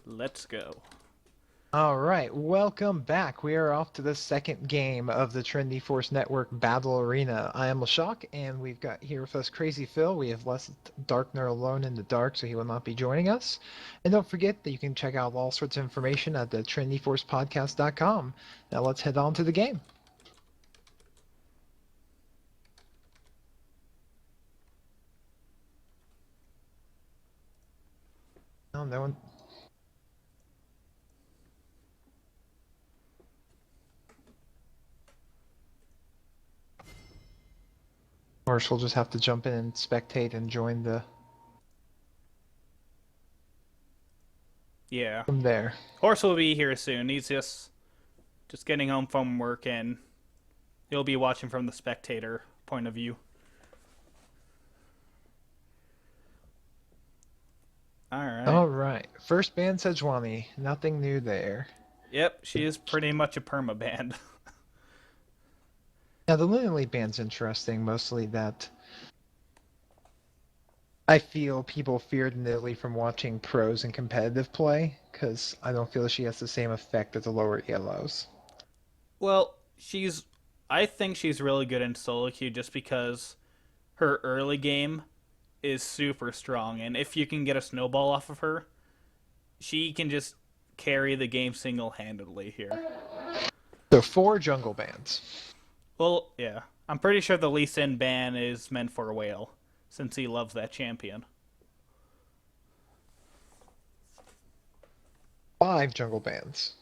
Let's go. All right, welcome back. We are off to the second game of the Trinity Force Network Battle Arena. I am Leshok, and we've got here with us CrazyPhill. We have left Darkner alone in the dark, so he will not be joining us. And don't forget that you can check out all sorts of information at the TrinityForcePodcast.com. Now let's head on to the game. Oh, no one. Of course, we'll just have to jump in and spectate and join the Yeah. from there. Horse will be here soon. He's just getting home from work and he'll be watching from the spectator point of view. Alright. All right, first ban Sejuani. Nothing new there. Yep, she is pretty much a permaband. Now the Lily band's interesting, mostly that I feel people feared Nidalee from watching pros and competitive play, because I don't feel she has the same effect as the lower yellows. Well, I think she's really good in solo queue just because her early game is super strong, and if you can get a snowball off of her, she can just carry the game single handedly here. So four jungle bands. Well, yeah. I'm pretty sure the Lee Sin ban is meant for a whale, since he loves that champion. Five jungle bands.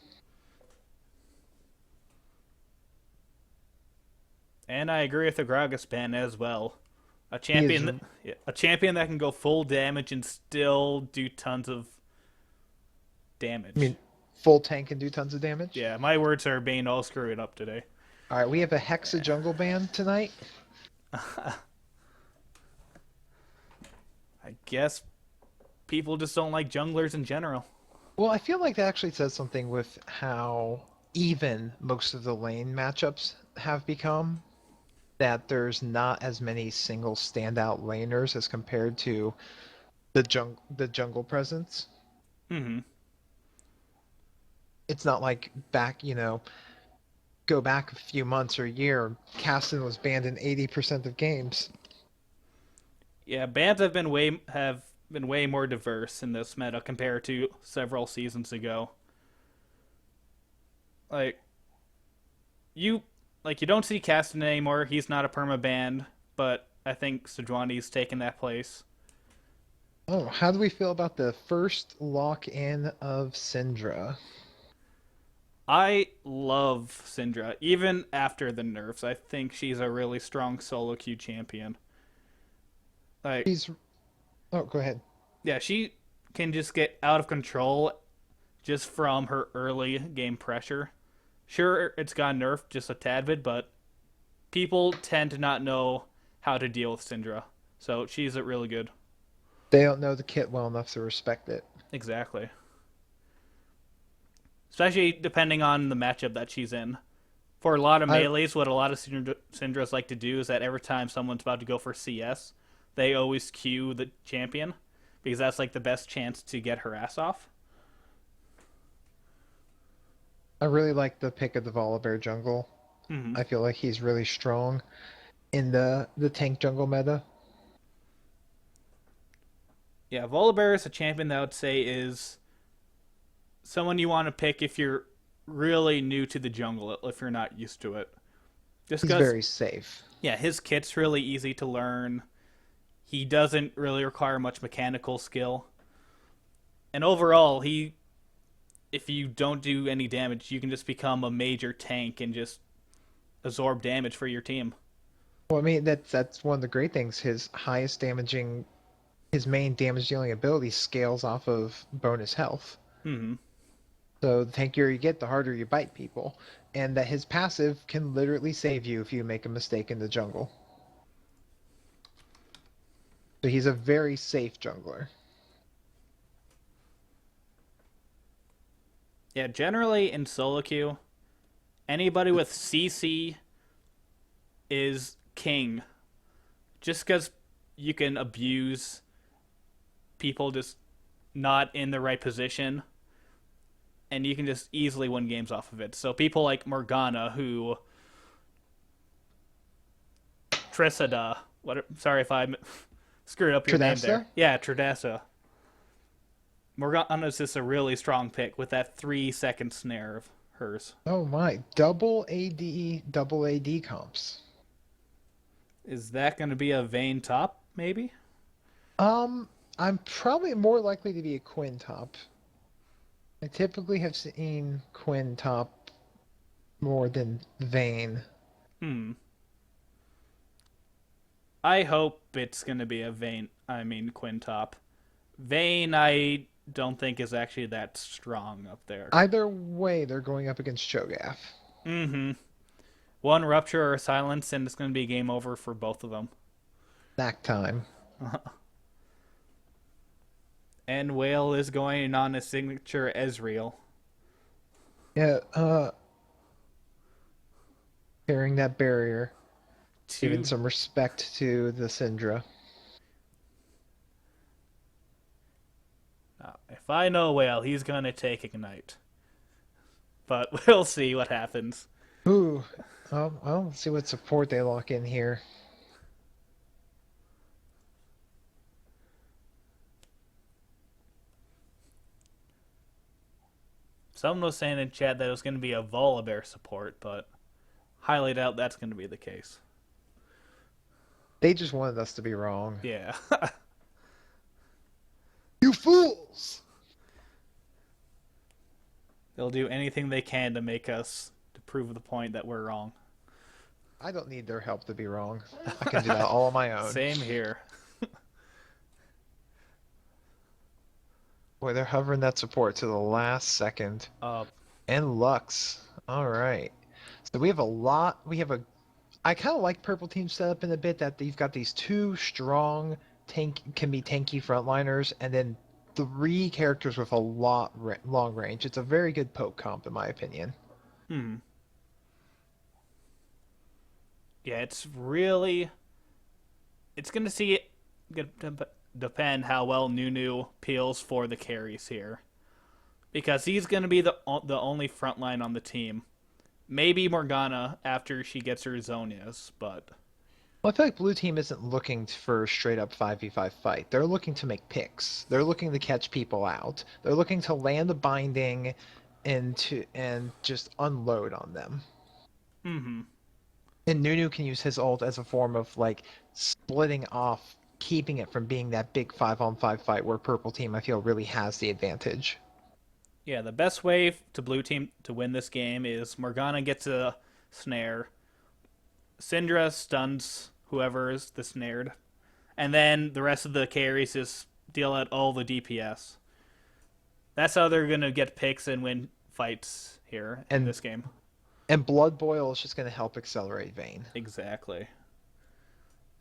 And I agree with the Gragas ban as well. A He is, champion, a champion that can go full damage and still do tons of I damage. mean, full tank can do tons of damage. Yeah, my words are being all screwed up today. All right, we have a Hexa jungle band tonight. I guess people just don't like junglers in general. Well, I feel like that actually says something with how even most of the lane matchups have become. That there's not as many single standout laners as compared to the jungle presence. Mm-hmm. It's not like go back a few months or a year, Caston was banned in 80% of games. Yeah, bans have been way more diverse in this meta compared to several seasons ago. Like you you don't see Caston anymore. He's not a perma band, but I think Sejuani's taken that place. Oh, how do we feel about the first lock-in of Syndra? I love Syndra, even after the nerfs. I think she's a really strong solo queue champion. Like, She's Oh, go ahead. yeah, she can just get out of control just from her early game pressure. Sure, it's got nerfed just a tad bit, but people tend to not know how to deal with Syndra. So she's a really good. They don't know the kit well enough to respect it. Exactly. Especially depending on the matchup that she's in. For a lot of I melees, what a lot of Syndras like to do is that every time someone's about to go for CS, they always queue the champion because that's like the best chance to get her ass off. I really like the pick of the Volibear jungle. Mm-hmm. I feel like he's really strong in the tank jungle meta. Yeah, Volibear is a champion that I would say is someone you want to pick if you're really new to the jungle, if you're not used to it. Just He's because, very safe. yeah, his kit's really easy to learn. He doesn't really require much mechanical skill. And overall, if you don't do any damage, you can just become a major tank and just absorb damage for your team. Well, I mean that's one of the great things. His main damage dealing ability scales off of bonus health. Mm-hmm. So the tankier you get, the harder you bite people, and that his passive can literally save you if you make a mistake in the jungle. So he's a very safe jungler. Yeah, generally in solo queue, anybody with CC is king. Just because you can abuse people just not in the right position. and you can just easily win games off of it. So people like Morgana, who Trisada, what? Sorry if I screwed up your name there. Tradasta? Yeah, Tridessa. Morgana's just a really strong pick with that 3 second snare of hers. Oh my, double AD comps. Is that going to be a Vayne top, maybe? Um, I'm probably more likely to be a Quinn top. I typically have seen Quinn top more than Vayne. Hmm. I hope it's going to be a Vayne, I mean, Quinn top. Vayne, I don't think is actually that strong up there. Either way, they're going up against Cho'Gath. Mm hmm. One rupture or silence, and it's going to be game over for both of them. Snack time. And Whale is going on a signature Ezreal. Yeah, carrying that barrier, giving Two. some respect to the Syndra. Now, if I know Whale, he's going to take Ignite. But we'll see what happens. Ooh, well, let's see what support they lock in here. Someone was saying in chat that it was going to be a Volibear support, but highly doubt that's going to be the case. They just wanted us to be wrong. Yeah. You fools! They'll do anything they can to make us to prove the point that we're wrong. I don't need their help to be wrong. I can do that all on my own. Same here. Boy, they're hovering that support to the last second. Uh, And Lux. All right. So we have a lot. I kind of like Purple Team's setup in a bit that you've got these two strong can be tanky frontliners, and then three characters with a long range. It's a very good poke comp in my opinion. hmm. Yeah, it's really. It's going to see. Depend how well Nunu peels for the carries here. Because he's going to be the only frontline on the team. Maybe Morgana after she gets her Zonias, but Well, I feel like Blue Team isn't looking for a straight up 5v5 fight. They're looking to make picks. They're looking to catch people out. They're looking to land a binding and just unload on them. mm-hmm. And Nunu can use his ult as a form of like splitting off, keeping it from being that big 5-on-5 fight where Purple Team I feel really has the advantage. Yeah, the best way to blue team to win this game is Morgana gets a snare, Syndra stuns whoever is the snared, and then the rest of the carries just deal out all the DPS. That's how they're gonna get picks and win fights here in And this game. and Blood Boil is just going to help accelerate Vayne. Exactly.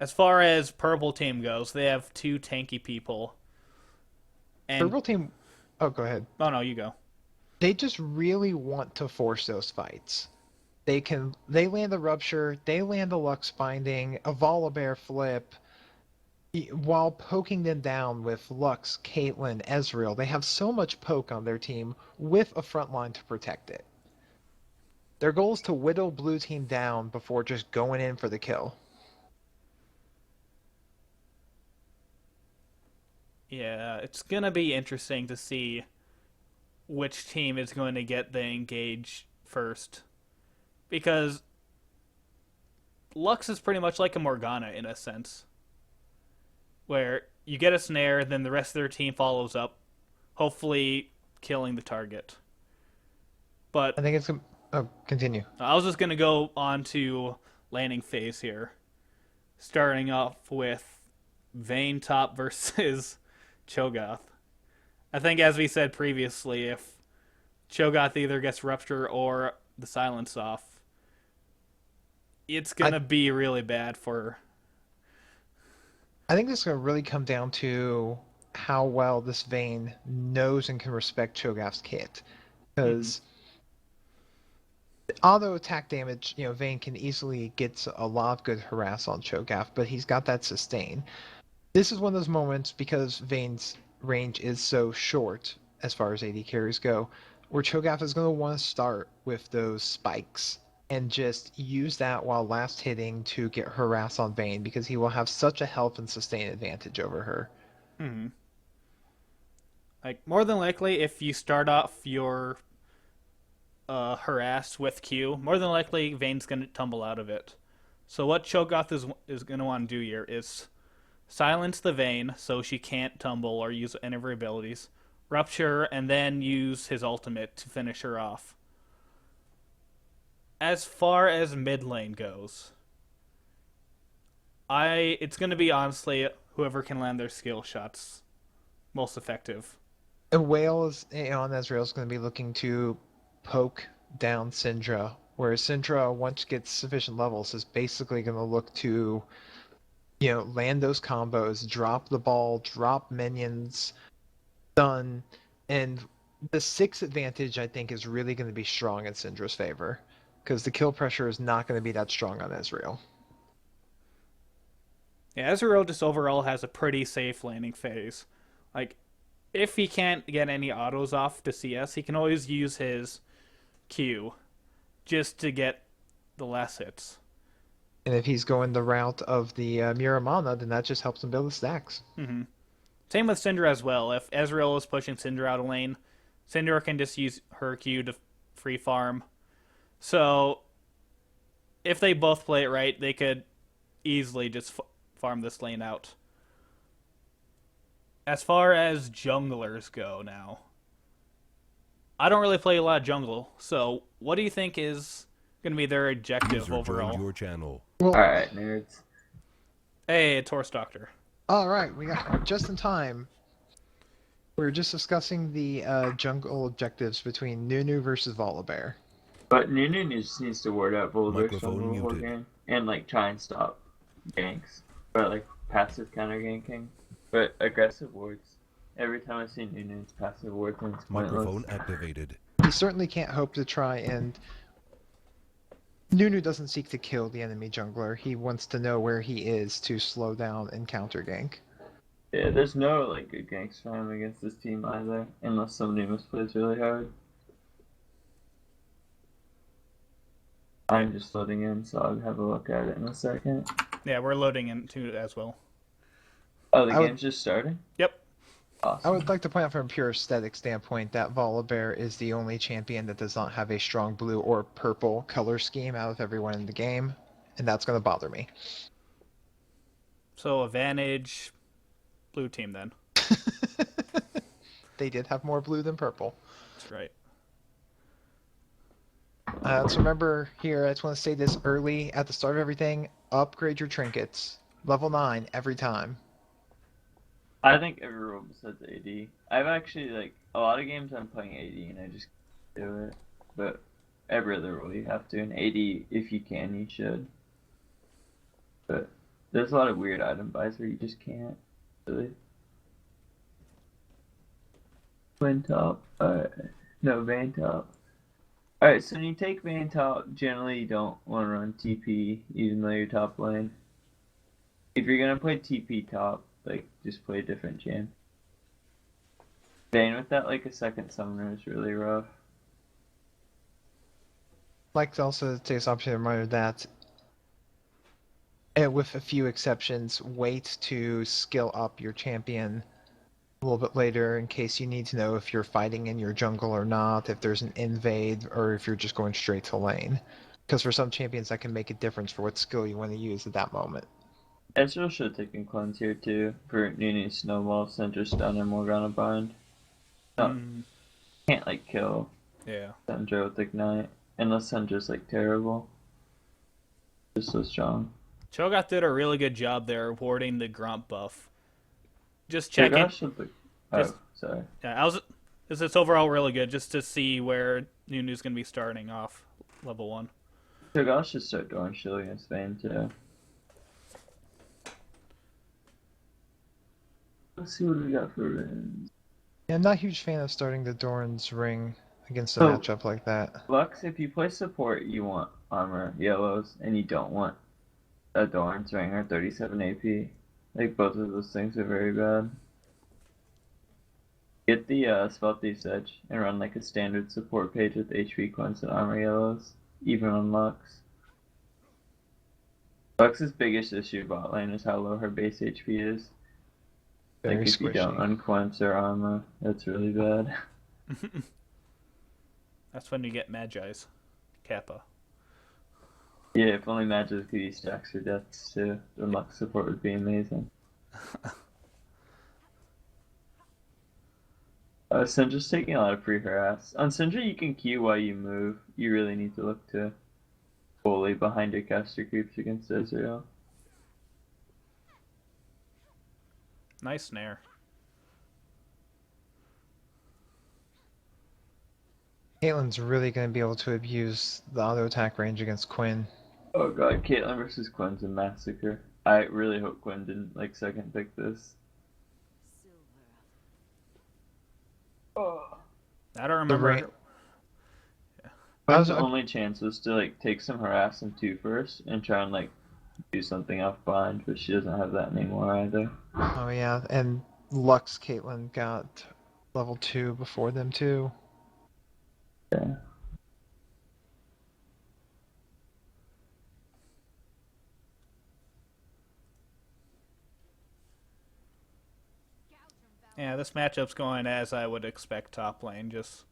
As far as purple team goes, they have two tanky people. And Purple Team, oh, go ahead. oh no, you go. They just really want to force those fights. They land a rupture, they land a Lux binding, a Volibear flip, while poking them down with Lux, Caitlyn, Ezreal. They have so much poke on their team with a front line to protect it. Their goal is to whittle Blue Team down before just going in for the kill. Yeah, it's gonna be interesting to see which team is going to get the engage first. Because Lux is pretty much like a Morgana in a sense. Where you get a snare, then the rest of their team follows up, hopefully killing the target. I But think it's... Oh, continue. I was just going to go on to landing phase here. Starting off with Vayne top versus Cho'Gath. I think, as we said previously, if Cho'Gath either gets Rupture or the Silence off, it's going to be really bad for... I think this is going to really come down to how well this Vayne knows and can respect Cho'Gath's kit. Because auto attack damage, Vayne can easily get a lot of good harass on Cho'Gath, but he's got that sustain. This is one of those moments, because Vayne's range is so short as far as AD carries go, where Cho'Gath is going to want to start with those spikes and just use that while last hitting to get harass on Vayne because he will have such a health and sustain advantage over her. Hmm. Like more than likely, if you start off your harass with Q, more than likely Vayne's gonna tumble out of it. So what Cho'Gath is gonna want to do here is silence the Vayne so she can't tumble or use any of her abilities, rupture, and then use his ultimate to finish her off. As far as mid lane goes, it's gonna be honestly whoever can land their skill shots most effective. And Wales on Ezreal is going to be looking to poke down Syndra, whereas Syndra, once gets sufficient levels, is basically going to look to, land those combos, drop the ball, drop minions, stun, and the 6 advantage I think is really going to be strong in Syndra's favor, because the kill pressure is not going to be that strong on Ezreal. Yeah, Ezreal just overall has a pretty safe laning phase. Like, if he can't get any autos off to CS, he can always use his Q just to get the less hits. And if he's going the route of the Muramana, then that just helps him build the stacks. Mm-hmm. Same with Syndra as well. If Ezreal is pushing Syndra out of lane, Syndra can just use her Q to free farm. So if they both play it right, they could easily just farm this lane out. As far as junglers go now, I don't really play a lot of jungle, so what do you think is going to be their objective User joined overall? your channel. Well, Alright, nerds. Hey, it's Horse Doctor. all right, we got just in time. We were just discussing the jungle objectives between Nunu versus Volibear. But Nunu just needs to ward out Bulldog Microphone the whole muted. game. And like try and stop ganks. Or like passive counter ganking. But aggressive wards. Every time I see Nunu's passive ward, then it's pointless. Microphone activated. He certainly can't hope to try and. Nunu doesn't seek to kill the enemy jungler. He wants to know where he is to slow down and counter gank. Yeah, there's no like good ganks for him against this team either. Unless somebody misplays really hard. I'm just loading in, so I'll have a look at it in a second. Yeah, we're loading into it as well. Oh, the I would- game's just starting? Yep. Awesome. I would like to point out from a pure aesthetic standpoint that Volibear is the only champion that does not have a strong blue or purple color scheme out of everyone in the game, and that's going to bother me. So advantage blue team then. They did have more blue than purple. That's right. So remember here, I just want to say this early at the start of everything, upgrade your trinkets. Level 9 every time. I think every role besides AD. I've actually, like, a lot of games I'm playing AD and I just can't do it. But every other role you have to. And AD, if you can, you should. But there's a lot of weird item buys where you just can't. Really. Twin top. Alright. No, Van top. Alright, so when you take Van top, generally you don't want to run TP, even though you're top lane. If you're gonna play TP top, like, just play a different champ. Vayne with that, like, a second summoner is really rough. I'd like to also take this opportunity to remind you that, with a few exceptions, wait to skill up your champion a little bit later in case you need to know if you're fighting in your jungle or not, if there's an invade, or if you're just going straight to lane. Because for some champions that can make a difference for what skill you want to use at that moment. Ezreal should have taken cleanse here too, for Nunu snowball, center stun, and Morgana bind. No, can't like kill Yeah. Syndra with ignite, unless Syndra's like terrible. Just so strong. Cho'Gath did a really good job there warding the Grump buff. Just checking. Cho'Gath should be... Oh, Just- sorry. Yeah, it's overall really good just to see where Nunu's going to be starting off level 1. Cho'Gath should start doing shield against Vayne too. Let's see what we got for runes. Yeah, I'm not a huge fan of starting the Doran's ring against a Oh. matchup like that. Lux, if you play support, you want armor yellows, and you don't want a Doran's ring or 37 AP. Like, both of those things are very bad. Get the Spelthy Sedge and run like a standard support page with HP coins and armor yellows, even on Lux. Lux's biggest issue bot lane is how low her base HP is. Very Like if you don't squishy. unquench her armor, that's really bad. That's when you get Magi's. Kappa. Yeah, if only Magic could use stacks for deaths too, then Lux support would be amazing. Syndra's taking a lot of free harass. On Syndra, you can Q while you move. You really need to look to bully behind your caster creeps against Ezreal. Nice snare. Caitlyn's really going to be able to abuse the auto attack range against Quinn. Oh god, Caitlyn versus Quinn's a massacre. I really hope Quinn didn't like second pick this. Oh. I don't The remember. I Quinn's was, only chance was to like take some harass in 2 first and try and like do something off bind, but she doesn't have that anymore either. oh yeah, and Lux Caitlyn got level 2 before them too. Yeah. Yeah, this matchup's going as I would expect top lane. Just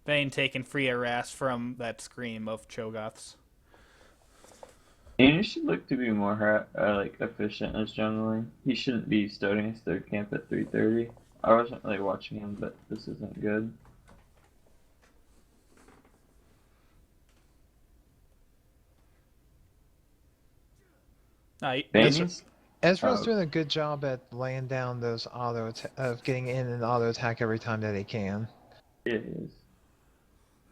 Vayne taking free harass from that scream of Cho'Gath's. And should look to be more like efficient as jungling. He shouldn't be starting his third camp at 3:30. I wasn't really watching him, but this isn't good. No, Vayne's Ezreal's Oh. doing a good job at laying down those of getting in and auto attack every time that he can. Yeah, he is.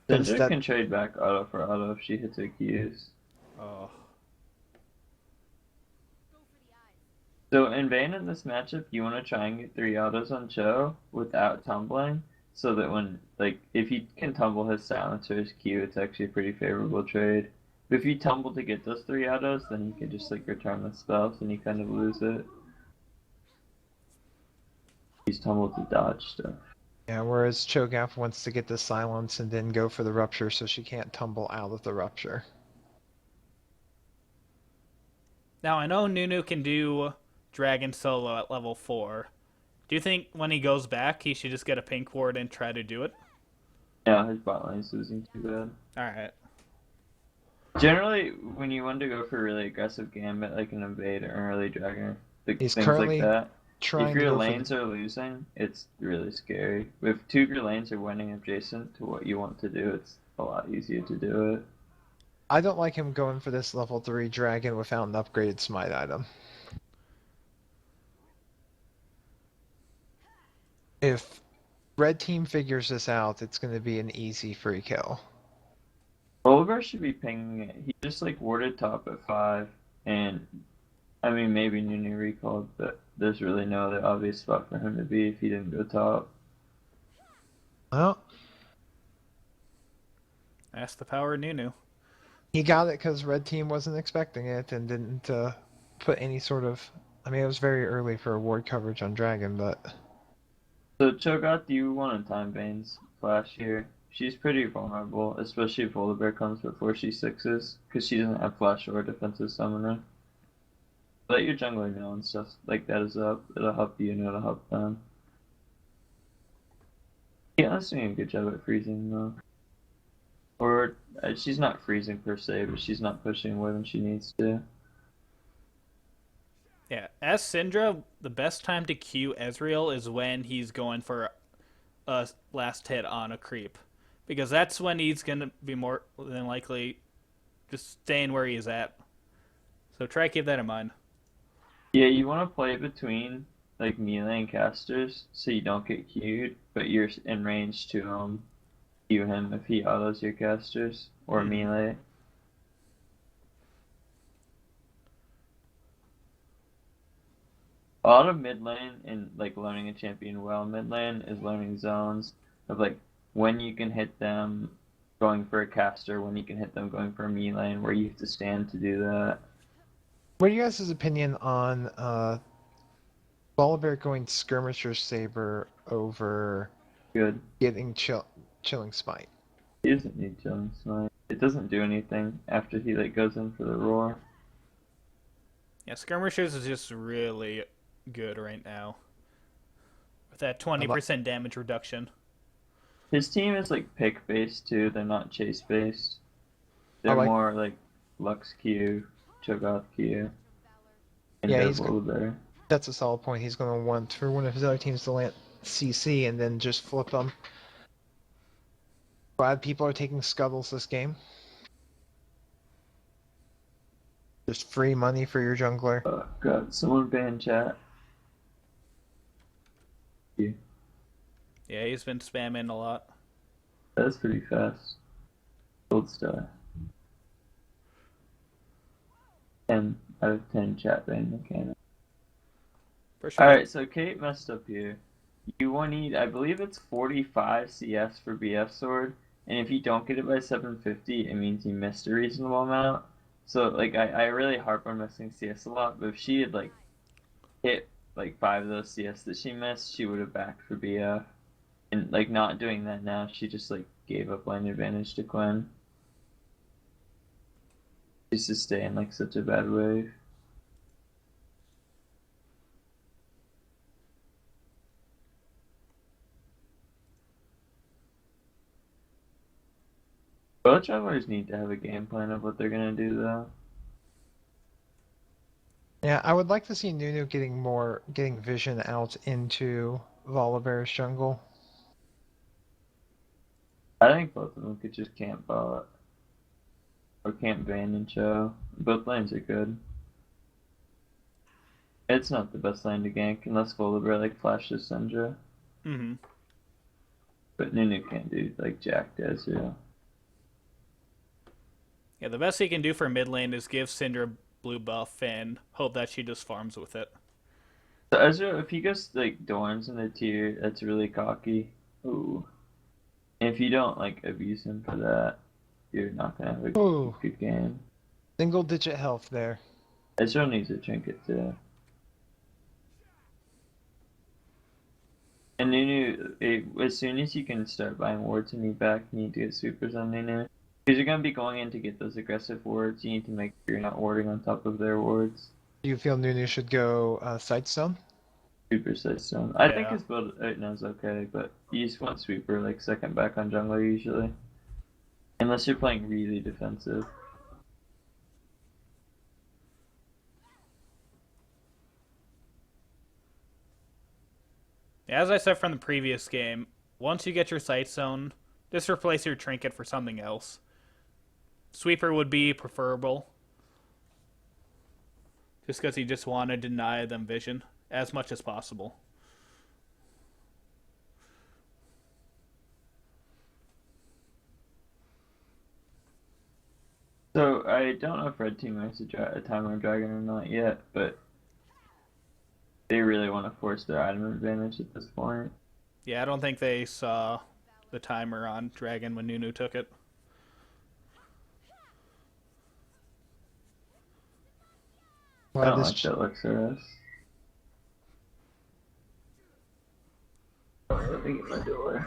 Since Syndra that- can trade back auto for auto if she hits her Qs. oh, So in Vayne in this matchup, you want to try and get 3 autos on Cho without tumbling, so that when, like, if he can tumble his silencer, his Q, it's actually a pretty favorable trade. But if you tumble to get those 3 autos, then you can just, like, return the spells and you kind of lose it. He's tumbled to dodge stuff. Yeah, whereas Cho'Gath wants to get the silence and then go for the rupture so she can't tumble out of the rupture. now I know Nunu can do Dragon Solo at level 4. Do you think when he goes back, he should just get a pink ward and try to do it? Yeah, his bot lane is losing too bad. Alright. Generally, when you want to go for a really aggressive gambit, like an invade or an early dragon, He's things currently like that, Trying if to your go for lanes are losing, it's really scary. If 2 of your lanes are winning adjacent to what you want to do, it's a lot easier to do it. I don't like him going for this level 3 dragon without an upgraded smite item. If red team figures this out, it's going to be an easy free kill. Oliver should be pinging it. He just like warded top at 5, and I mean maybe Nunu recalled, but there's really no other obvious spot for him to be if he didn't go top. Well, That's the power of Nunu. he got it because red team wasn't expecting it and didn't put any sort of... I mean, it was very early for ward coverage on dragon, but... So Cho'Gath, do you want to time Vayne's flash here? She's pretty vulnerable, especially if Volibear comes before she 6s, because she doesn't have flash or defensive summoner. Let your jungler know and stuff like that is up. It'll help you and it'll help them. Caitlyn's doing a good job at freezing though. Or, she's not freezing per se, but she's not pushing more than she needs to. Yeah, as Syndra, the best time to Q Ezreal is when he's going for a last hit on a creep. Because that's when he's going to be more than likely just staying where he's at. So try to keep that in mind. Yeah, you want to play between like melee and casters so you don't get queued, but you're in range to queue him if he autos your casters or melee. A lot of mid lane and like learning a champion well mid lane is learning zones of like when you can hit them going for a caster, when you can hit them going for a melee, and where you have to stand to do that. What are you guys' opinion on Volibear going Skirmisher Saber over Good. getting chilling spite. He doesn't need Killing Smite. It doesn't do anything after he like goes in for the roar. Yeah, skirmishers is just really good right now with that I, li- 20% damage reduction. His team is like pick based too. They're not chase based. I They're like. more like Lux Q, Cho'Gath Q, and Yeah, Devil there. that's a solid point. He's going to want for one of his other teams to land CC and then just flip them. Glad people are taking scuttles this game. Just free money for your jungler. Oh god, someone ban chat. Yeah, Yeah, he's been spamming a lot. that's pretty fast. Gold star. 10 out of 10 chat ban mechanic. For sure. Alright, so Kate messed up here. You will need, I believe it's 45 CS for BF Sword, and if you don't get it by 750, it means you missed a reasonable amount. So, like, I really harp on missing CS a lot, but if she had, like, hit, like, 5 of those CS that she missed, she would have backed for BF. And, like, not doing that now, she just, like, gave up lane advantage to Quinn. She's to stay in, like, such a bad wave. Both travelers need to have a game plan of what they're gonna do, though. Yeah, I would like to see Nunu getting vision out into Volibear's jungle. I think both of them could just camp bot. Or camp Vayne and Cho. Both lanes are good. It's not the best lane to gank unless Volibear like flashes Syndra. Mm-hmm. But Nunu can't do like Jack does, yeah. Yeah, the best he can do for mid lane is give Syndra blue buff and hope that she just farms with it. So Ezra, if he goes like Dorns in the tier, that's really cocky. Ooh. And if you don't like abuse him for that, you're not gonna have a Ooh, good game. single digit health there. Ezra needs a trinket too. And Nunu, as soon as you can start buying wards and you back, you need to get sweepers on Nunu. Because you're going to be going in to get those aggressive wards, you need to make sure you're not warding on top of their wards. Do you feel Nunu should go Sightstone? Sweeper system. I think Yeah. his build right now is okay, but you just want sweeper like second back on jungler usually. Unless you're playing really defensive. Yeah, as I said from the previous game, once you get your sight zone, just replace your trinket for something else. Sweeper would be preferable. Just because you just want to deny them vision as much as possible. So I don't know if Red Team has a timer dragon or not yet, but they really want to force their item advantage at this point. Yeah, I don't think they saw the timer on Dragon when Nunu took it. I don't like that Luxorus. Oh, let me get my door.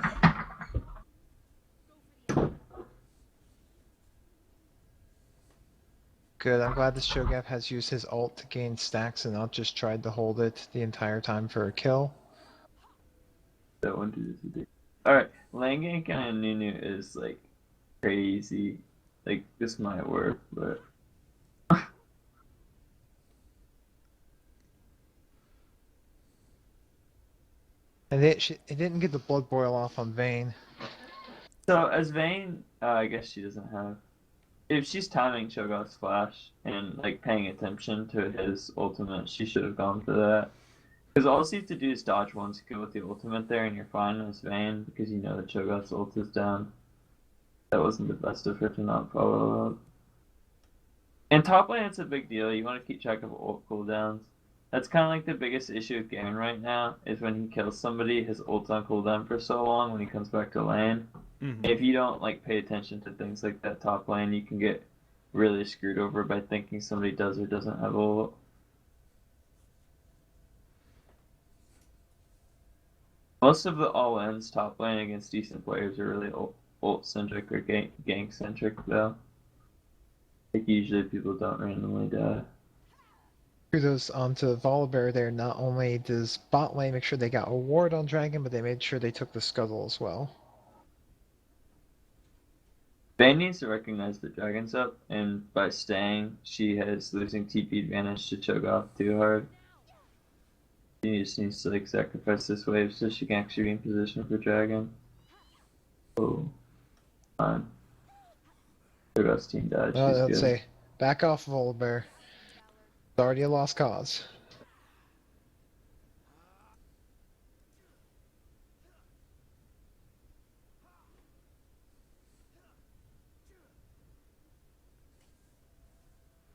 Good. I'm glad this Cho'Gath has used his ult to gain stacks and not just tried to hold it the entire time for a kill. That one did. Alright, Langank and Nunu is like crazy. Like, this might work, but. And it didn't get the blood boil off on Vayne. So, as Vayne, I guess she doesn't have. If she's timing Cho'Gath's flash and like paying attention to his ultimate, she should have gone for that. Because all you have to do is dodge one skill with the ultimate there, and you're fine as Vayne because you know that Cho'Gath's ult is down. That wasn't the best of her to not follow up. In top lane, it's a big deal. You want to keep track of ult cooldowns. That's kind of like the biggest issue with Garen right now, is when he kills somebody, his ult's on cooldown for so long when he comes back to lane. Mm-hmm. If you don't like pay attention to things like that top lane, you can get really screwed over by thinking somebody does or doesn't have ult. Most of the all-ins top lane against decent players are really ult-centric or gank-centric, though. Like, usually people don't randomly die. Kudos to Volibear there. Not only does bot lane make sure they got a ward on Dragon, but they made sure they took the scuttle as well. Vayne needs to recognize the dragon's up, and by staying, she has losing TP advantage to choke off too hard. She just needs to like sacrifice this wave so she can actually be in position for dragon. Oh, fine. Cho'Gath's team died. She's Let's good. say, back off Volibear. It's already a lost cause.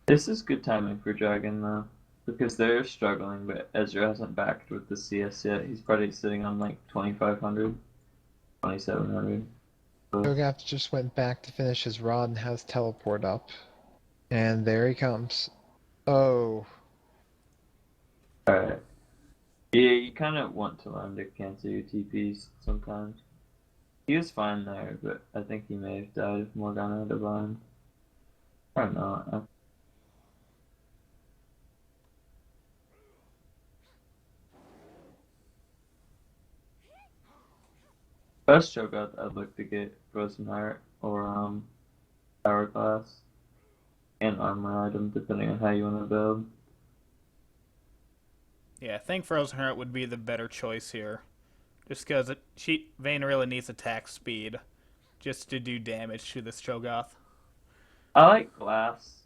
This is good timing for dragon though, because they're struggling, but Ezra hasn't backed with the CS yet. He's probably sitting on like 2,500, 2,700. Cho'Gath just went back to finish his rod and has teleport up. And there he comes. Oh. Alright. Yeah, you kind of want to learn to cancel your TPs sometimes. He was fine there, but I think he may have died if Morgana had divine. I don't know. Best Cho'Gath I'd look to get Frozen Heart or Hourglass and armor item depending on how you want to build. Yeah, I think Frozen Heart would be the better choice here. Just because Vayne really needs attack speed just to do damage to this Cho'Gath. I like Glass.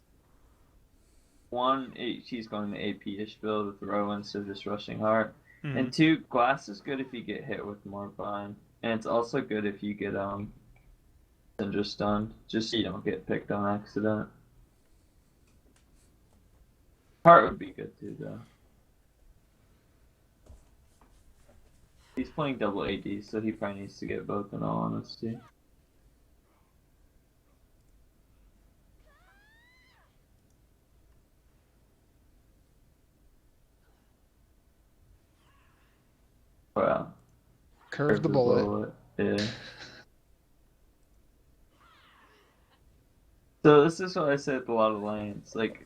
One, she's going the AP-ish build with Rowan instead of just rushing Heart. Mm-hmm. And two, Glass is good if you get hit with more bind. And it's also good if you get Syndra stunned, just so you don't get picked on accident. Heart would be good too, though. He's playing double AD, so he probably needs to get both in all honesty. Wow. Curve the bullet. Yeah. So this is what I said with a lot of lanes. Like,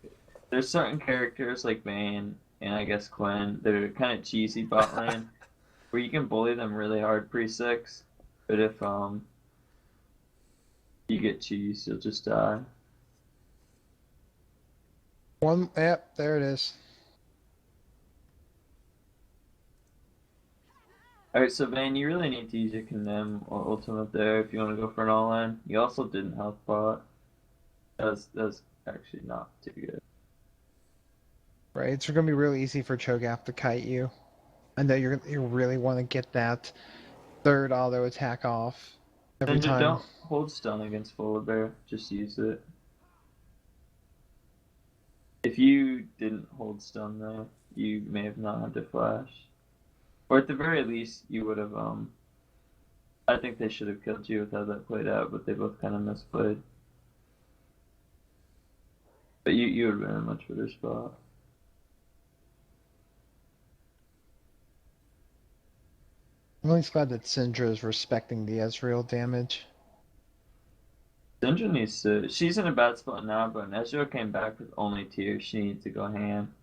there's certain characters like Vayne and I guess Quinn that are kind of cheesy bot lane, where you can bully them really hard pre-6, but if you get cheese, you'll just die. Yep, there it is. Alright, so Vayne, you really need to use your Condemn or Ultimate there if you want to go for an all-in. You also didn't health bot. That's actually not too good. Right, it's gonna be really easy for Cho'Gath to kite you. I know you really want to get that third auto attack off every Then time. don't hold stun against Polar Bear, just use it. If you didn't hold stun there, you may have not had to flash. Or at the very least, you would have, I think they should have killed you with how that played out, but they both kind of misplayed. But you would have been in a much better spot. I'm always glad that Syndra is respecting the Ezreal damage. Syndra needs to, she's in a bad spot now, but when Ezreal came back with only tier, she needs to go ham.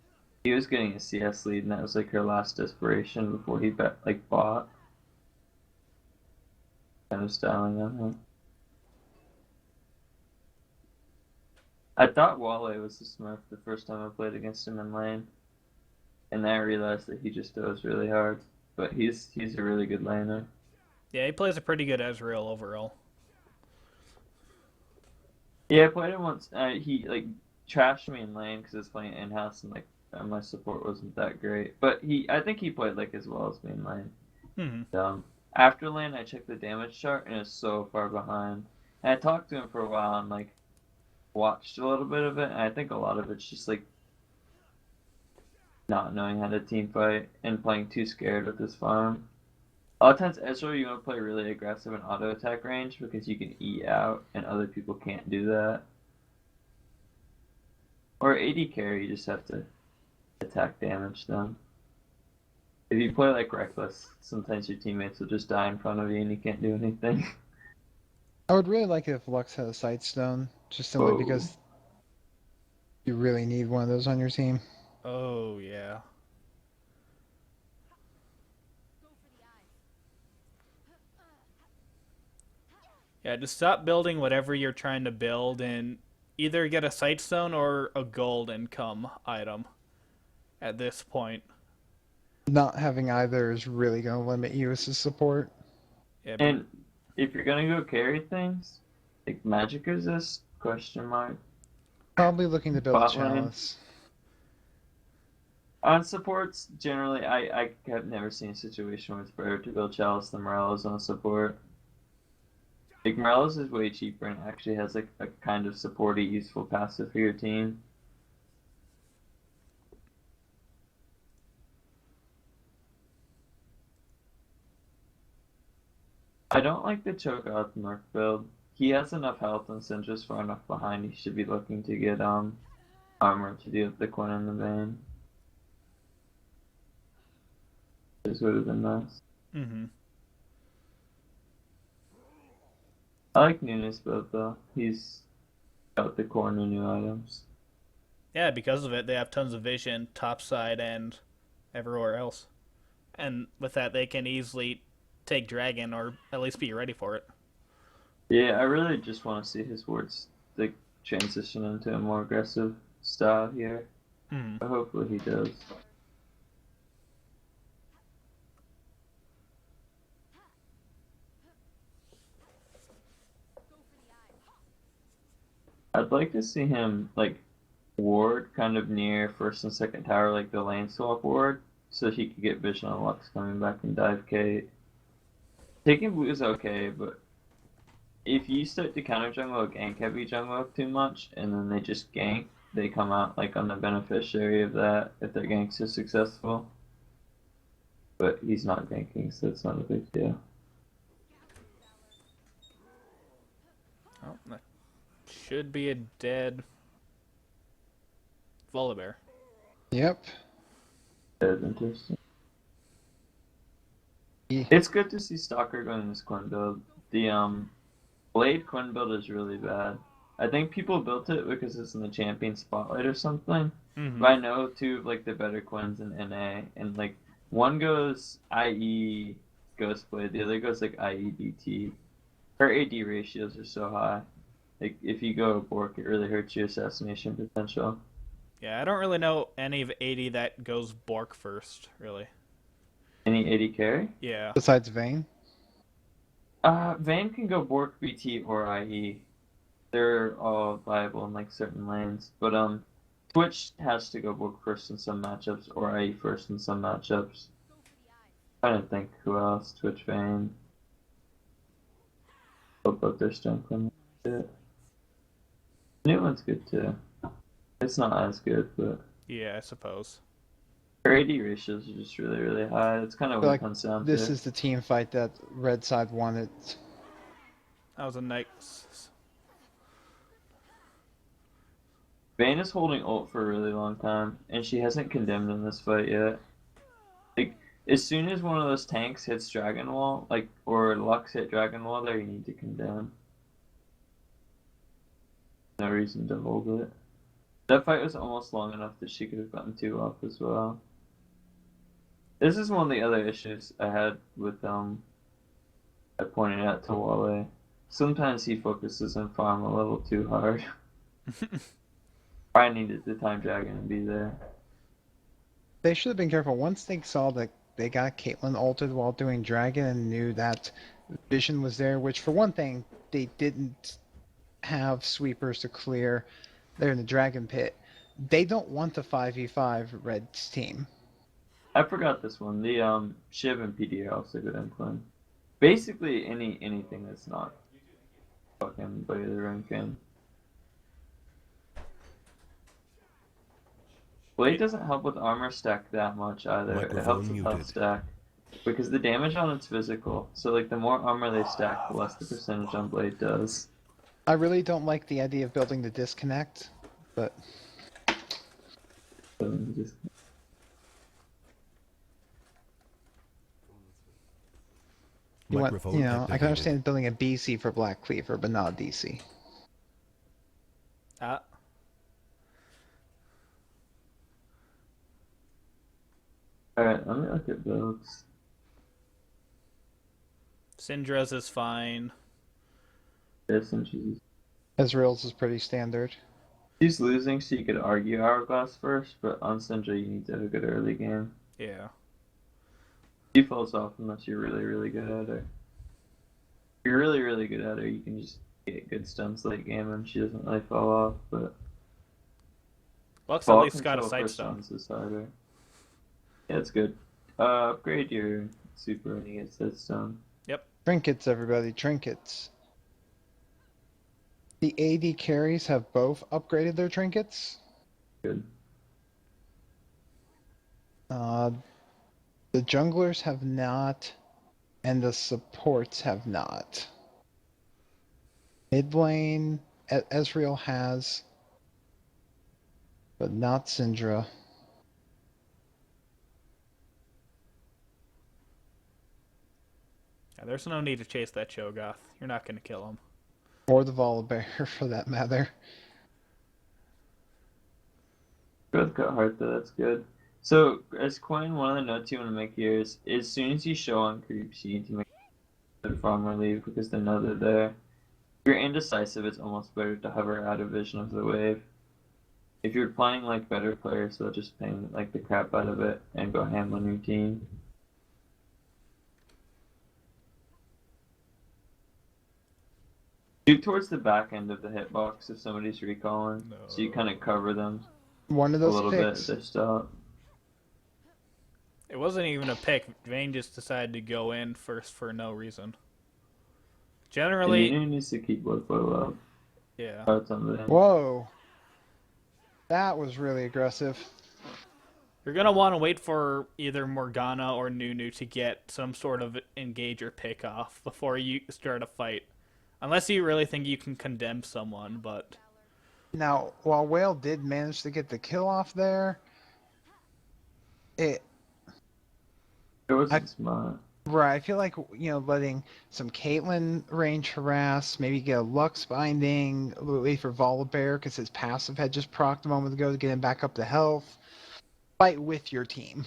He was getting a CS lead, and that was like her last desperation before he bought. Kind of styling on him. I thought Wale was the Smurf the first time I played against him in lane, and then I realized that he just goes really hard. But he's a really good laner. Yeah, he plays a pretty good Ezreal overall. Yeah, I played him once. He like trashed me in lane because I was playing in house and like my support wasn't that great. But I think he played like as well as me in lane. Mm-hmm. After lane, I checked the damage chart and it's so far behind. And I talked to him for a while and like watched a little bit of it. And I think a lot of it's just like not knowing how to team fight and playing too scared with his farm. A lot of times, Ezreal, you want to play really aggressive in auto attack range because you can E out and other people can't do that. Or AD carry, you just have to attack damage them. If you play like reckless, sometimes your teammates will just die in front of you and you can't do anything. I would really like it if Lux had a Sightstone, just simply Whoa. because you really need one of those on your team. Oh, yeah. Yeah, just stop building whatever you're trying to build and either get a sightstone or a gold income item at this point. Not having either is really going to limit you as a support. Yeah, And if you're gonna go carry things, like magic resist, question mark, Probably looking to build a bot lane. Chalice. On supports, generally, I have never seen a situation where it's better to build Chalice than Morello's on support. Like, Morello's is way cheaper and actually has like a kind of supporty, useful passive for your team. I don't like the choke out Merc build. He has enough health and Syndra's far enough behind. He should be looking to get armor to deal with the Quinn and the Vayne. This would have been nice. mm-hmm. I like Nunes build though. He's got the core new items. Yeah, because of it, they have tons of vision, topside and everywhere else. And with that, they can easily take Dragon or at least be ready for it. Yeah, I really just want to see his wards like transition into a more aggressive style here. Mm. But hopefully he does. I'd like to see him like ward kind of near first and second tower, like the lane swap ward, so he could get vision on Lux coming back and dive Kate. Taking blue is okay, but if you start to counter jungle or gank heavy jungle too much, and then they just gank, they come out like on the beneficiary of that if their ganks are successful. But he's not ganking, so it's not a big deal. Oh, that should be a dead Volibear. Yep. That's interesting. Yeah. It's good to see Stalker going this Quinn build. The Blade Quinn build is really bad. I think people built it because it's in the champion spotlight or something. Mm-hmm. But I know two of like the better Quins in NA, and like one goes IE Ghostblade, the other goes like IE DT. Her AD ratios are so high. Like if you go Bork, it really hurts your assassination potential. Yeah, I don't really know any of 80 that goes Bork first, really. Any AD carry? Yeah. Besides Vayne. Vayne can go Bork, BT, or IE. They're all viable in like certain lanes, but Twitch has to go Bork first in some matchups, or IE first in some matchups. I don't think who else. Twitch, Vayne. Hope up their strength on it. New one's good too. It's not as good, but Yeah, I suppose. her AD ratios are just really, really high. It's kind of what it comes down This to. is the team fight that red side wanted. That was a nice... Vayne is holding ult for a really long time, and she hasn't condemned in this fight yet. Like, as soon as one of those tanks hits Dragon Wall, like, or Lux hit Dragon Wall there, you need to condemn. No reason to hold it. That fight was almost long enough that she could have gotten 2 off as well. This is one of the other issues I had with I pointed out to Wale. Sometimes he focuses on farm a little too hard. I needed the time dragon to be there. They should have been careful. Once they saw that they got Caitlyn ulted while doing dragon and knew that vision was there, which for one thing, they didn't have sweepers to clear. They're in the dragon pit. They don't want the 5v5 Red's team. I forgot this one. The Shiv and PD are also good in Quinn. Basically anything that's not fucking by the ranking. Blade doesn't help with armor stack that much either. It helps with health stack. Because the damage on it's physical. So like the more armor they stack, the less the percentage on Blade does. I really don't like the idea of building the disconnect, but So just... You want, Microphone I can activated. understand building a BC for Black Cleaver, but not a DC. Ah, Alright, let me look at builds. Syndra's is fine. This and Ezreal's is pretty standard. she's losing, so you could argue Hourglass first, but on Syndra you need to have a good early game. Yeah. She falls off unless you're really, really good at her. If you're really, really good at her, you can just get good stuns late game and she doesn't really fall off, but Buck's at ball least got a control sight for stone. stuns is harder. Yeah, it's good. Upgrade your super when you get set stone. Trinkets, everybody, trinkets. The AD carries have both upgraded their trinkets. Good. The junglers have not, and the supports have not. Mid lane, Ezreal has, but not Syndra. Yeah, there's no need to chase that Cho'Gath. You're not going to kill him. Or the Volibear, for that matter. Growth cut heart though, that's good. So as Quinn, one of the notes you want to make here is as soon as you show on creeps, you need to make the farmer leave because they know they're there. If you're indecisive, it's almost better to hover out of vision of the wave. If you're playing like better players, they'll just ping like the crap out of it and go ham on your team. Shoot towards the back end of the hitbox if somebody's recalling, so you kind of cover them One of a those little picks. bit. They stop. It wasn't even a pick. Vayne just decided to go in first for no reason. And Generally, you needs to keep blood flow up. yeah. That's on the Whoa. That was really aggressive. You're going to want to wait for either Morgana or Nunu to get some sort of engage or pick off before you start a fight. Unless you really think you can condemn someone, but Now, while Whale did manage to get the kill off there, it wasn't smart. right, I feel like letting some Caitlyn range harass, maybe get a Lux binding, wait for Volibear because his passive had just procced a moment ago to get him back up to health. Fight with your team.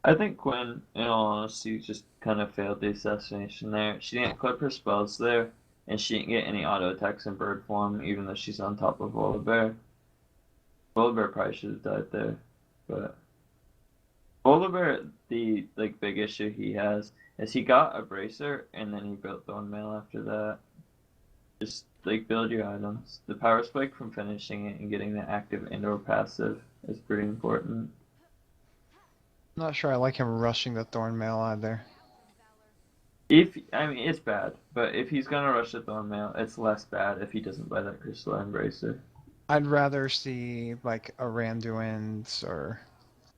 I think Quinn, in all honesty, just kind of failed the assassination there. She didn't clip her spells there, and she didn't get any auto attacks in bird form, even though she's on top of Volibear. Volibear probably should have died there, but Volibear, the big issue he has is he got a bracer and then he built Thornmail after that. Just build your items. The power spike from finishing it and getting the active and or passive is pretty important. I'm not sure I like him rushing the Thornmail either. It's bad, but if he's gonna rush the Thornmail, it's less bad if he doesn't buy that Crystal Embracer. I'd rather see like a Randuin's or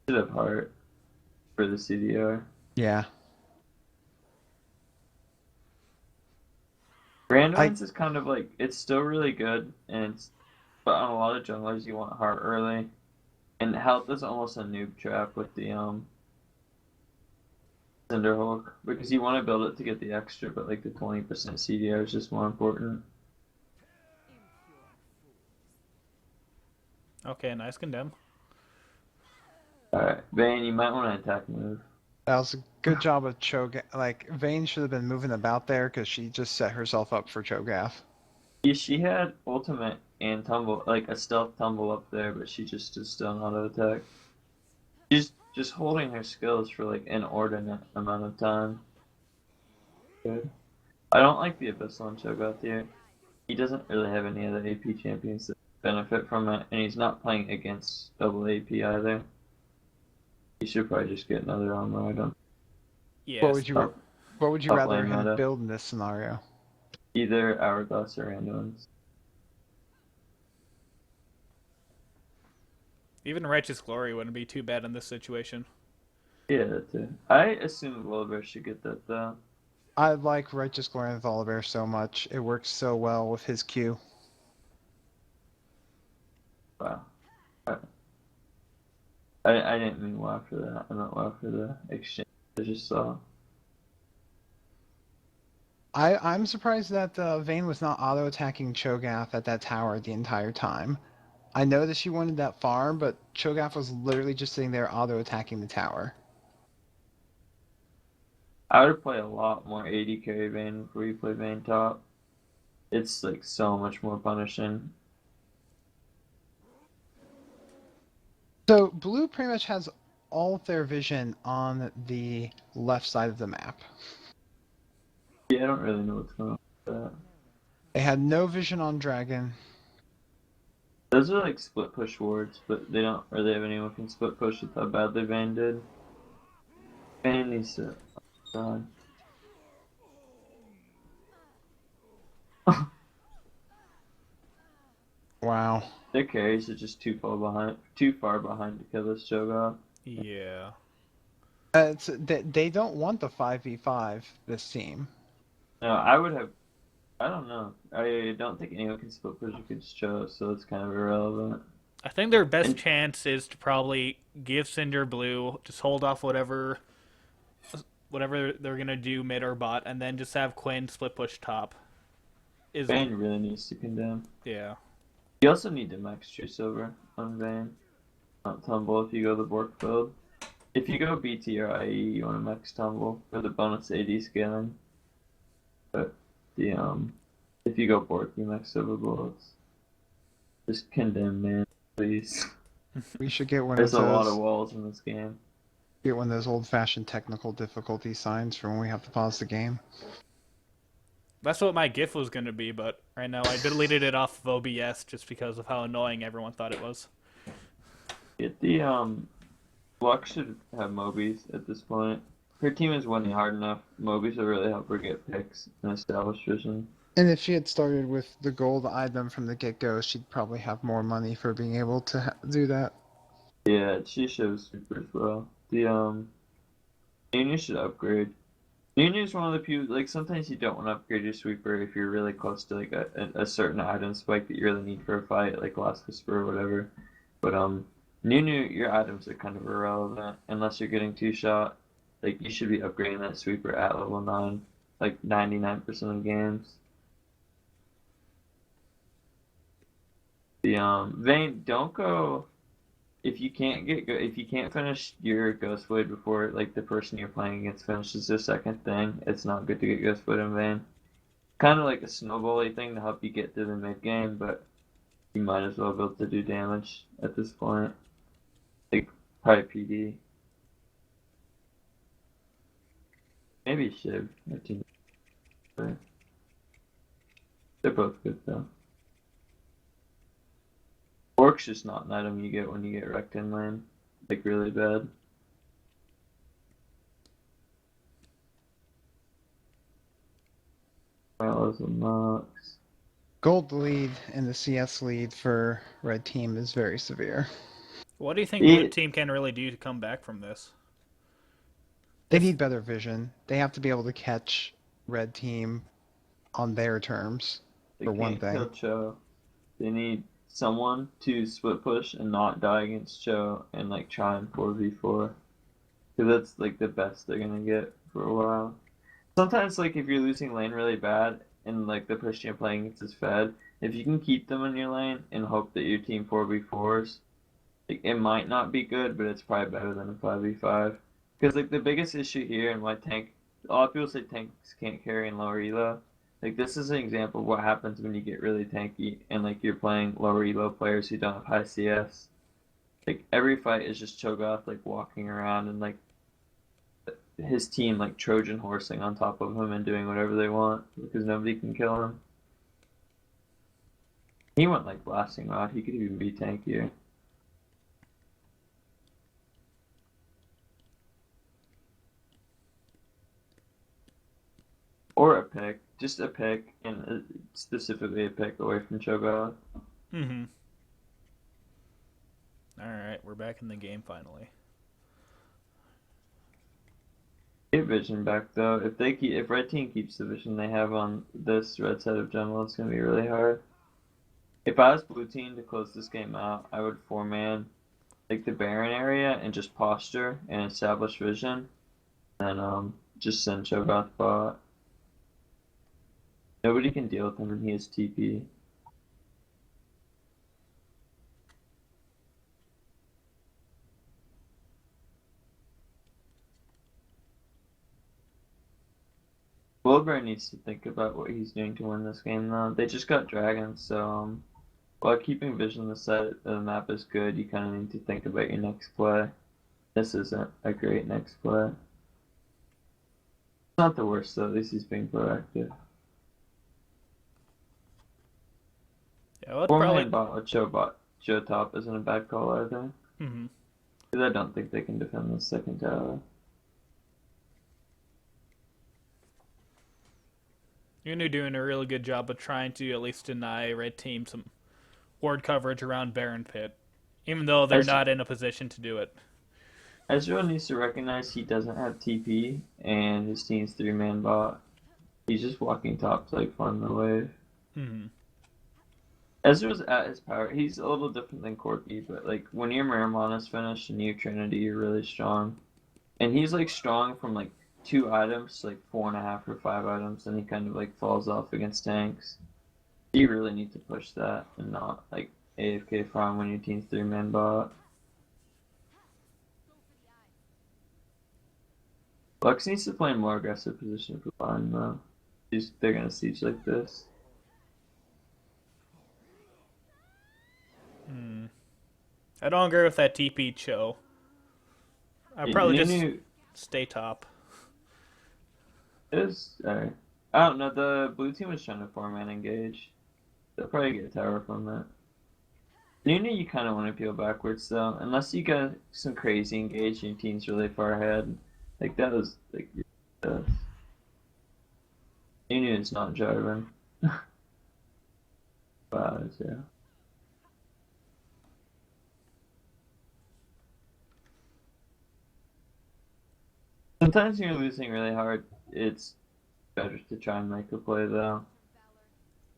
Should have heart for the CDR. yeah. Randuin's is kind of it's still really good, but on a lot of junglers you want heart early, and health is almost a noob trap with the Cinderhulk because you want to build it to get the extra, but the 20% CDR is just more important. Okay, nice condemn. Alright, Vayne, you might want to attack move. That was a good job of Vayne should have been moving about there because she just set herself up for Cho'Gath. Yeah, she had ultimate and tumble, a stealth tumble up there, but she just is still on auto attack. She's just holding her skills for an inordinate amount of time. Good. I don't like the Abyssal on Cho'Gath here. He doesn't really have any other AP champions that benefit from it, and he's not playing against double AP either. He should probably just get another armor item. Yes. What would you Top rather lane him meta. build in this scenario? Either Hourglass or Randuin's. Even Righteous Glory wouldn't be too bad in this situation. Yeah, that too. I assume Volibear should get that though. I like Righteous Glory and Volibear so much. It works so well with his Q. Wow. I didn't mean wow for that. I meant wow for the exchange I just saw. I'm surprised that Vayne was not auto-attacking Cho'Gath at that tower the entire time. I know that she wanted that farm, but Cho'Gath was literally just sitting there auto-attacking the tower. I would play a lot more AD carry Vayne before you play Vayne top. It's like so much more punishing. So blue pretty much has all of their vision on the left side of the map. Yeah, I don't really know what's going on with that. They had no vision on Dragon. Those are like split push wards, but they don't really have anyone who can split push with how badly Vayne did. Vayne needs to. Oh God. Wow. Their carries are just too far behind to kill this Cho'Gath. Yeah. They don't want the 5v5, this team. No, I would have. I don't know. I don't think anyone can split push against Cho, so it's kind of irrelevant. I think their best And chance is to probably give Cinder blue, just hold off whatever they're gonna do mid or bot, and then just have Quinn split push top. Is Vayne really needs to condemn. Yeah. You also need to max Juice over on Vayne. Not Tumble if you go the Bork build. If you go BT or IE, you want to max Tumble for the bonus AD scaling. But the if you go Bork, you max over bullets. Just condemn, man, please. We should get one of There's a lot of those walls in this game. old-fashioned technical difficulty signs for when we have to pause the game. That's what my GIF was gonna be, but right now I deleted it off of OBS just because of how annoying everyone thought it was. Get the Lux should have Mobies at this point. Her team is winning hard enough. Mobies will really help her get picks and establish vision. And if she had started with the gold item from the get-go, she'd probably have more money for being able to do that. Yeah, she shows super as well. The Nunu should upgrade. Nunu is one of the few, like, sometimes you don't want to upgrade your sweeper if you're really close to like a certain item spike that you really need for a fight, like Last Whisper or whatever. But Nunu, your items are kind of irrelevant unless you're getting two shot. Like, you should be upgrading that sweeper at level 9, like 99% of games. The Vayne, don't go if you can't if you can't finish your Ghost Blade before like the person you're playing against finishes their second thing. It's not good to get Ghost Blade in Vayne. Kind of like a snowbally thing to help you get through the mid game, but you might as well be able to do damage at this point. Like probably PD. Maybe Shiv. They're both good though. Orc's just not an item you get when you get wrecked in lane. Like really bad. Well, as a Nox. Gold lead and the CS lead for red team is very severe. What do you think blue team can really do to come back from this? They need better vision. They have to be able to catch red team on their terms, They for one can't thing. kill Cho. They need someone to split push and not die against Cho and like try and 4v4. Because that's like the best they're gonna get for a while. Sometimes like if you're losing lane really bad and like the person you're playing against is fed, if you can keep them in your lane and hope that your team 4v4s, like, it might not be good, but it's probably better than a 5v5. Because like the biggest issue here and why a lot of people say tanks can't carry in lower elo. Like this is an example of what happens when you get really tanky and like you're playing lower elo players who don't have high CS. Like every fight is just Cho'Gath like walking around and like his team like Trojan horsing on top of him and doing whatever they want because nobody can kill him. He went like blasting rod. He could even be tankier. Or a pick, just a pick, and specifically a pick away from Cho'Gath. Mm-hmm. All right, we're back in the game finally. Get vision back though. If red team keeps the vision they have on this red side of jungle, it's gonna be really hard. If I was blue team to close this game out, I would four-man like the Baron area and just posture and establish vision, and just send Cho'Gath bot. Nobody can deal with him, and he has TP. Wilbur needs to think about what he's doing to win this game, though. They just got dragons, so while keeping vision on the side of the map is good, you kind of need to think about your next play. This isn't a great next play. It's not the worst, though. At least he's being proactive. Yeah, well, Four-man probably. bot with Joe top isn't a bad call either. Hmm. Because I don't think they can defend the second tower. You're doing a really good job of trying to at least deny red team some ward coverage around Baron Pit, even though they're As not in a position to do it. Ezreal needs to recognize he doesn't have TP, and his team's three-man bot. He's just walking top to like farm the wave. Hmm. Ezra's at his power. He's a little different than Corki, but like when your Miramana's finished and your Trinity, you're really strong. And he's like strong from like 2 items to like 4.5 or 5 items, and he kind of like falls off against tanks. You really need to push that and not like AFK farm when your team's three-man bot. Lux needs to play in more aggressive position for fun though. They're gonna siege like this. I don't agree with that TP Cho. I'd probably just stay top. Alright. I don't know, the blue team was trying to 4-man engage. They'll probably get a tower from that. Nunu you kinda wanna peel backwards though. Unless you got some crazy engage and your team's really far ahead. Like that was like Nunu is not Jarvan. Wow, yeah. Sometimes when you're losing really hard, it's better to try and make a play though.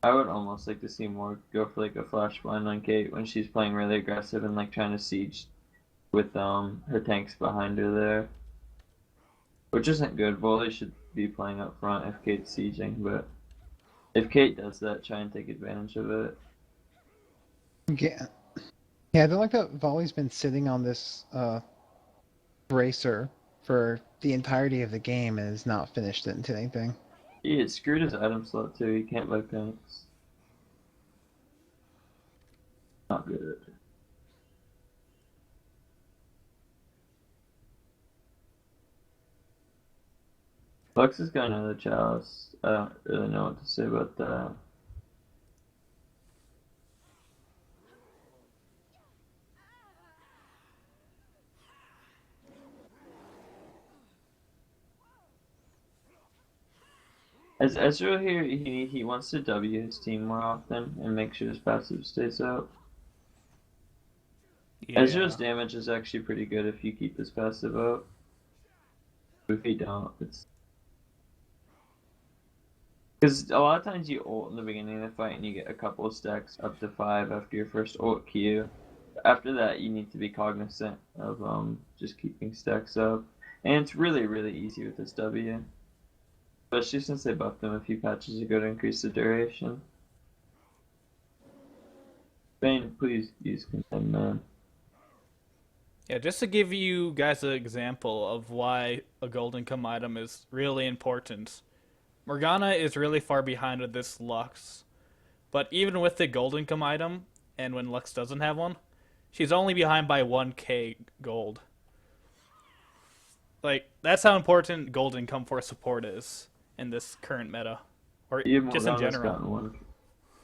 I would almost like to see more go for like a flash blind on Kate when she's playing really aggressive and like trying to siege with her tanks behind her there. Which isn't good. Volley should be playing up front if Kate's sieging, but if Kate does that, try and take advantage of it. Yeah. Yeah, I don't like that Volley's been sitting on this bracer for the entirety of the game and has not finished it into anything. He had screwed his item slot too, he can't buy tanks. Not good. Lux has got another chalice. I don't really know what to say about that. As Ezreal here, he wants to W his team more often and make sure his passive stays out. Yeah. Ezreal's damage is actually pretty good if you keep his passive out. If you don't, it's... Because a lot of times you ult in the beginning of the fight and you get a couple of stacks up to 5 after your first ult Q. After that, you need to be cognizant of just keeping stacks up. And it's really, really easy with this W. Especially since they buffed him a few patches ago to increase the duration. Bane, please use Contend Man. Yeah, just to give you guys an example of why a golden come item is really important. Morgana is really far behind with this Lux. But even with the golden come item, and when Lux doesn't have one, she's only behind by 1k gold. Like, that's how important golden come for support is in this current meta. Or Even just in general.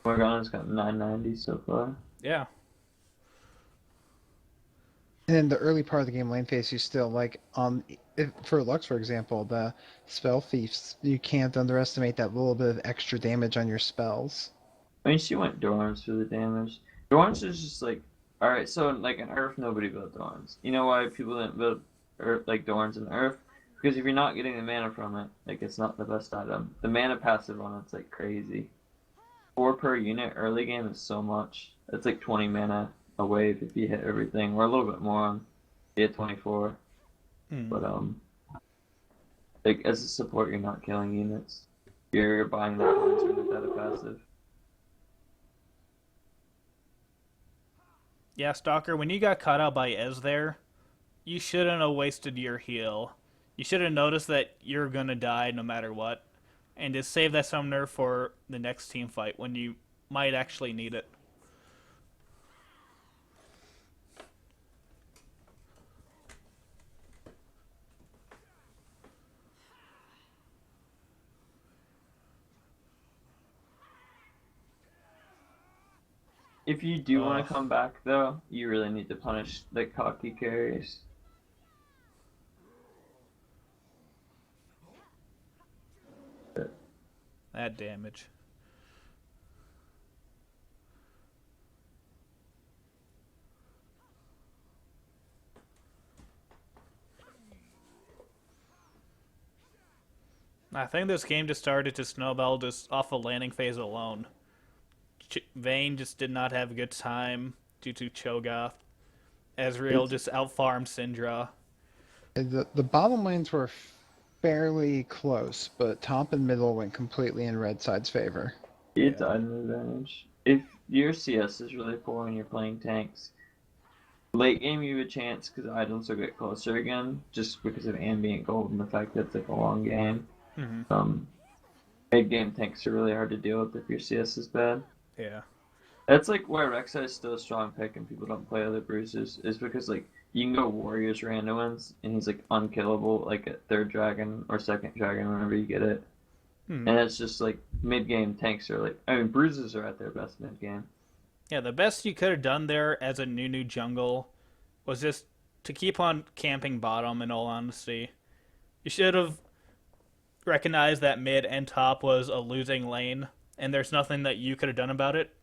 Morgana's got 990 so far. Yeah. And in the early part of the game, lane phase, you still like for Lux, for example, the spell thieves. You can't underestimate that little bit of extra damage on your spells. I mean, she went Dorms for the damage. Dorms is just like, alright, so like in Earth, nobody built Dorms. You know why people didn't build Earth, like Dorms in Earth? Because if you're not getting the mana from it, like it's not the best item. The mana passive on it's like crazy. 4 per unit early game is so much. It's like 20 mana a wave if you hit everything, or a little bit more on you hit 24. But like as a support, you're not killing units. You're buying the points when the without a passive. Yeah, Stalker, when you got caught out by Ez there, you shouldn't have wasted your heal. You should have noticed that you're gonna die no matter what, and just save that summoner for the next team fight when you might actually need it. If you do want Ugh. to come back, though, you really need to punish the cocky carries. That damage. I think this game just started to snowball just off a landing phase alone. Vayne just did not have a good time due to Cho'Gath. Ezreal It's just outfarmed Syndra. The bottom lanes were fairly close, but top and middle went completely in red side's favor. it's Yeah. item advantage. If your CS is really poor and you're playing tanks, late game you have a chance because items will get closer again, just because of ambient gold and the fact that it's like a long game. Mm-hmm. Mid game tanks are really hard to deal with if your CS is bad. Yeah. That's like why Rek'Sai is still a strong pick and people don't play other bruisers, is because like you can go Warriors random ones and he's like unkillable like at third dragon or second dragon whenever you get it. Hmm. And it's just like mid game tanks are like, I mean, bruisers are at their best mid game. Yeah, the best you could have done there as a new jungle was just to keep on camping bottom, in all honesty. You should have recognized that mid and top was a losing lane, and there's nothing that you could have done about it.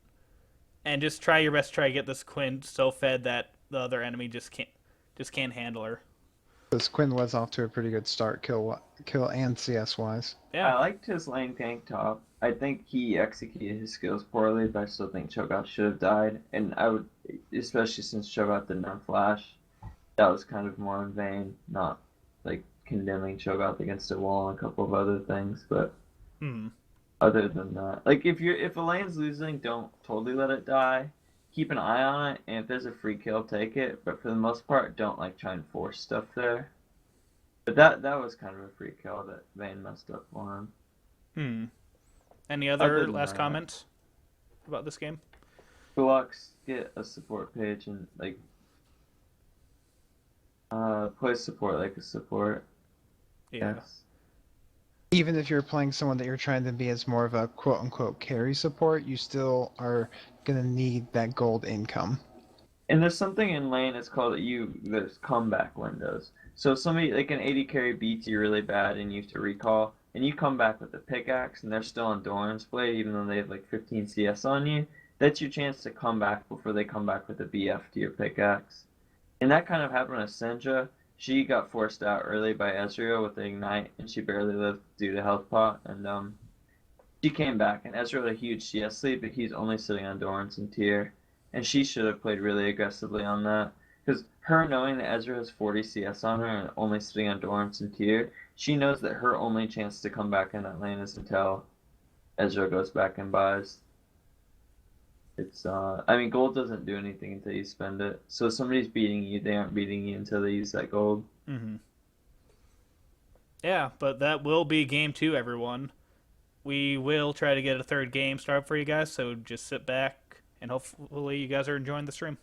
And just try your best to try to get this Quinn so fed that the other enemy just can't handle her. This Quinn was off to a pretty good start, kill and CS wise. Yeah. I liked his lane gank top. I think he executed his skills poorly, but I still think Cho'Gath should have died. And I would, especially since Cho'Gath didn't have flash, that was kind of more in vain, not like condemning Cho'Gath against a wall and a couple of other things. But Hmm. other than that, like if a lane's losing, don't totally let it die. Keep an eye on it, and if there's a free kill, take it. But for the most part, don't like try and force stuff there. But that was kind of a free kill that Vayne messed up for him. Hmm. Any Other other than last that- comments about this game? Deluxe, get a support page and like play support like a support. Yeah. Yes. Even if you're playing someone that you're trying to be as more of a quote unquote carry support, you still are gonna need that gold income. And there's something in lane, it's called there's comeback windows. So if somebody like an 80 carry beats you really bad and you have to recall, and you come back with a pickaxe and they're still on Doran's blade even though they have like 15 CS on you, that's your chance to come back before they come back with a BF to your pickaxe. And that kind of happened with Syndra. She got forced out early by Ezreal with the Ignite, and she barely lived due to health pot. And she came back, and Ezreal had a huge CS lead, but he's only sitting on Doran's and tier. And she should have played really aggressively on that. Because her knowing that Ezreal has 40 CS on her and only sitting on Doran's and tier, she knows that her only chance to come back in that lane is until Ezreal goes back and buys. It's I mean, gold doesn't do anything until you spend it. So if somebody's beating you, they aren't beating you until they use that gold. Mm-hmm. Yeah, but that will be game 2, everyone. We will try to get a third game started for you guys, so just sit back and hopefully you guys are enjoying the stream.